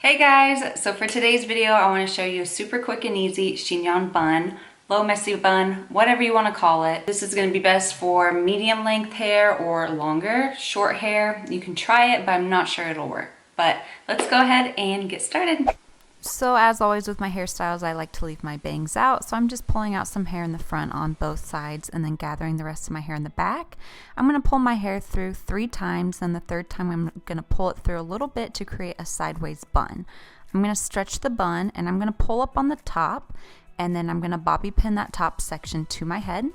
Hey guys, so for today's video I want to show you a super quick and easy chignon bun, low messy bun, whatever you want to call it. This is going to be best for medium length hair or longer, short hair. You can try it, but I'm not sure it'll work. But let's go ahead and get started. So as always with my hairstyles, I like to leave my bangs out. So I'm just pulling out some hair in the front on both sides and then gathering the rest of my hair in the back. I'm going to pull my hair through 3 times, and the 3rd time I'm going to pull it through a little bit to create a sideways bun. I'm going to stretch the bun and I'm going to pull up on the top, and then I'm going to bobby pin that top section to my head,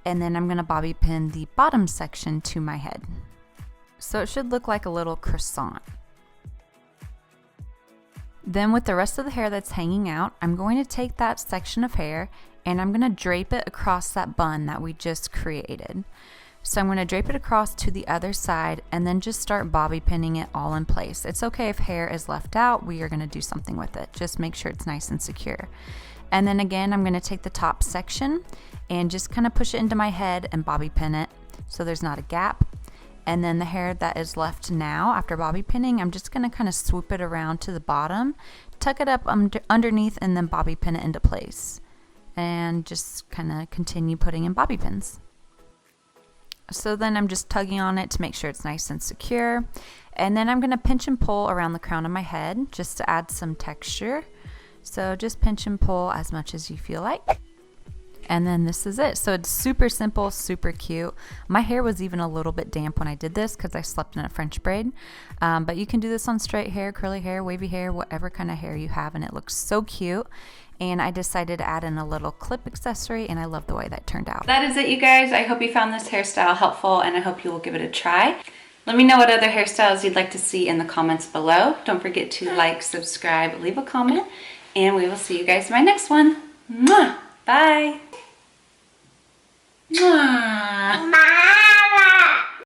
and then I'm going to bobby pin the bottom section to my head. So it should look like a little croissant. Then with the rest of the hair that's hanging out, I'm going to take that section of hair and I'm going to drape it across that bun that we just created. So I'm going to drape it across to the other side and then just start bobby pinning it all in place. It's okay if hair is left out, we are going to do something with it. Just make sure it's nice and secure. And then again, I'm going to take the top section and just kind of push it into my head and bobby pin it so there's not a gap. And then the hair that is left now after bobby pinning, I'm just going to kind of swoop it around to the bottom, tuck it up underneath, and then bobby pin it into place. And just kind of continue putting in bobby pins. So then I'm just tugging on it to make sure it's nice and secure. And then I'm going to pinch and pull around the crown of my head just to add some texture. So just pinch and pull as much as you feel like. And then this is it. So it's super simple, super cute. My hair was even a little bit damp when I did this because I slept in a French braid. But you can do this on straight hair, curly hair, wavy hair, whatever kind of hair you have, and it looks so cute. And I decided to add in a little clip accessory, and I love the way that turned out. That is it, you guys. I hope you found this hairstyle helpful, and I hope you will give it a try. Let me know what other hairstyles you'd like to see in the comments below. Don't forget to like, subscribe, leave a comment, and we will see you guys in my next one. Mwah! Bye!